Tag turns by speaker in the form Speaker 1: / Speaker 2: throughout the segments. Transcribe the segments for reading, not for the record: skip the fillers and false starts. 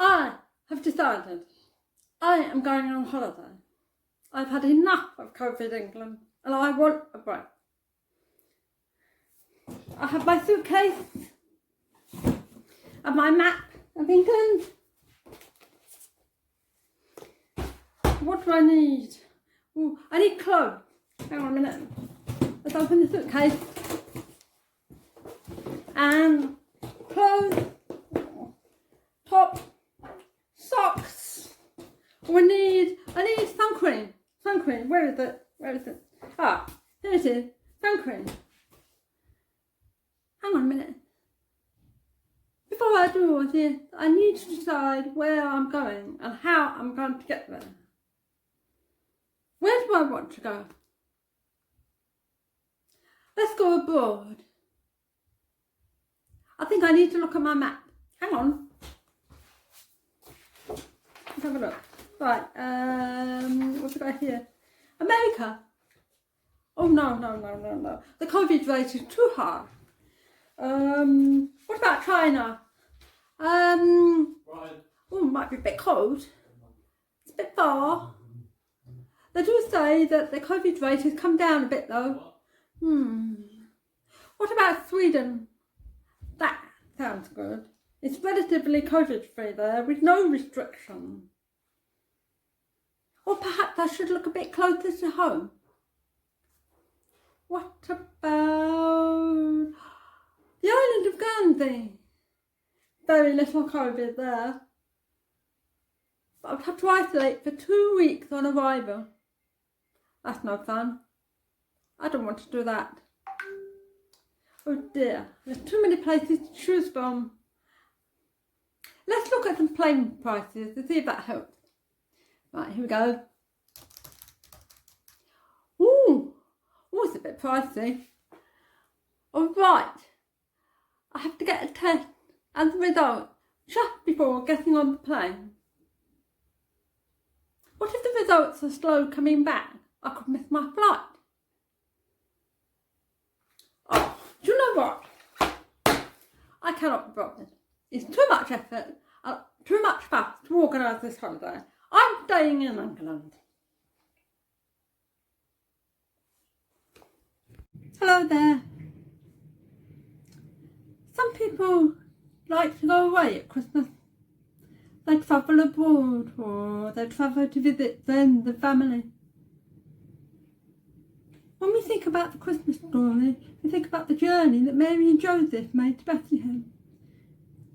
Speaker 1: I have decided I am going on holiday. I've had enough of COVID England and I want a break. I have my suitcase and my map of England. What do I need? Ooh, I need clothes. Hang on a minute. Let's open the suitcase. And clothes, top, socks. I need sun cream. Sun cream. Where is it? Where is it? Ah, here it is. Sun cream. Hang on a minute. Before I do all this, I need to decide where I'm going and how I'm going to get there. Where do I want to go? Let's go abroad. I think I need to look at my map. Hang on. Let's have a look. Right, what's it got here? America. Oh no. The COVID rate is too high. What about China?
Speaker 2: Right.
Speaker 1: Oh, it might be a bit cold. It's a bit far. They do say that the COVID rate has come down a bit though. What about Sweden? That sounds good. It's relatively COVID free there with no restrictions. Or perhaps I should look a bit closer to home. What about the island of Guernsey? Very little COVID there. But I would have to isolate for 2 weeks on arrival. That's no fun. I don't want to do that. Oh dear, there's too many places to choose from. Let's look at some plane prices to see if that helps. Right, here we go. Ooh, it's a bit pricey. All right, I have to get a test and the result just before getting on the plane. What if the results are slow coming back? I could miss my flight. Oh, do you know what? I cannot be bothered. It's too much effort, too much fuss to organise this holiday. I'm staying in England. Hello there. Some people like to go away at Christmas. They travel abroad or they travel to visit friends and family. When we think about the Christmas story, we think about the journey that Mary and Joseph made to Bethlehem.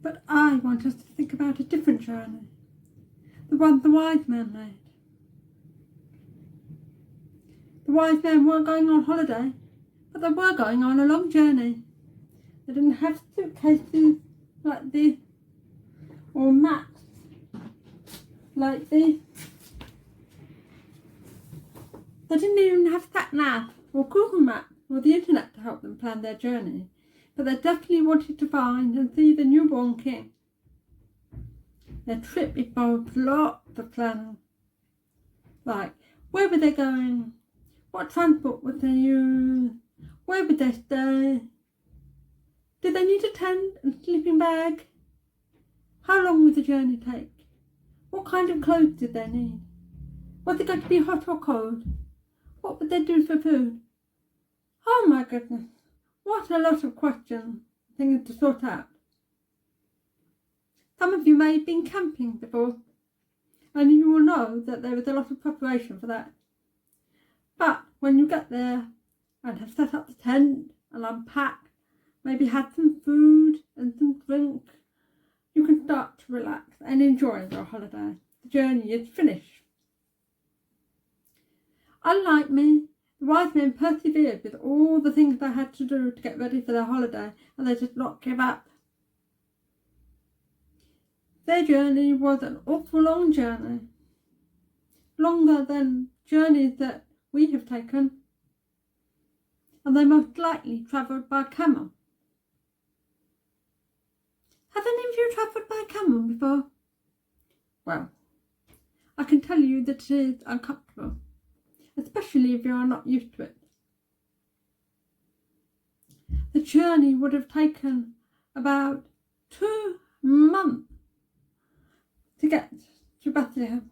Speaker 1: But I want us to think about a different journey, the one the wise men made. The wise men weren't going on holiday, but they were going on a long journey. They didn't have suitcases like this, or maps like this. They didn't even have sat-nav or Google Maps or the internet to help them plan their journey, but they definitely wanted to find and see the newborn king. Their trip involved lots of planning, like where were they going, what transport would they use, where would they stay, did they need a tent and sleeping bag, how long would the journey take, what kind of clothes did they need, was it going to be hot or cold, what would they do for food? Oh my goodness, what a lot of questions, things to sort out. Some of you may have been camping before, and you will know that there is a lot of preparation for that. But when you get there and have set up the tent and unpacked, maybe had some food and some drink, you can start to relax and enjoy your holiday. The journey is finished. Unlike me, the wise men persevered with all the things they had to do to get ready for their holiday, and they did not give up. Their journey was an awful long journey, longer than journeys that we have taken, and they most likely travelled by camel. Have any of you travelled by camel before? Well, I can tell you that it is uncomfortable, especially if you are not used to it. The journey would have taken about 2 months to get to Bethlehem.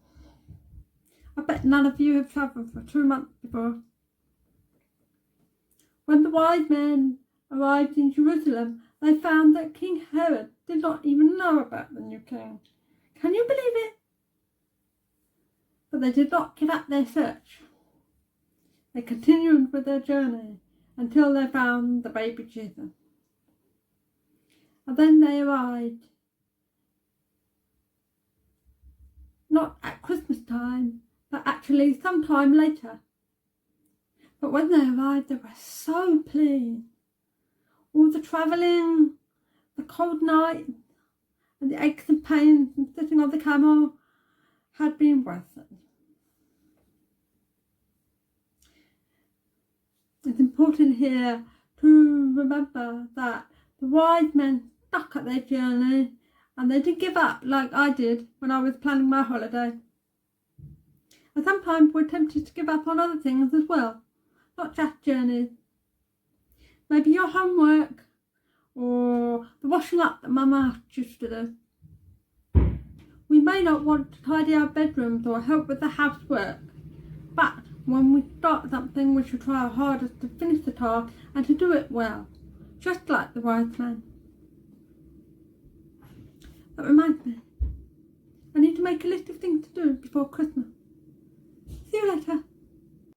Speaker 1: I bet none of you have travelled for 2 months before. When the wise men arrived in Jerusalem, they found that King Herod did not even know about the new king. Can you believe it? But they did not give up their search. They continued with their journey until they found the baby Jesus. And then they arrived, not at Christmas time, but actually sometime later. But when they arrived, they were so pleased. All the travelling, the cold night, and the aches and pains from sitting on the camel had been worth it. It's important here to remember that the wise men stuck at their journey and they didn't give up like I did when I was planning my holiday. And sometimes we're tempted to give up on other things as well, not just journeys. Maybe your homework or the washing up that Mama used to do. We may not want to tidy our bedrooms or help with the housework, but when we start something, we should try our hardest to finish the task and to do it well, just like the wise man. That reminds me, I need to make a list of things to do before Christmas. See you later.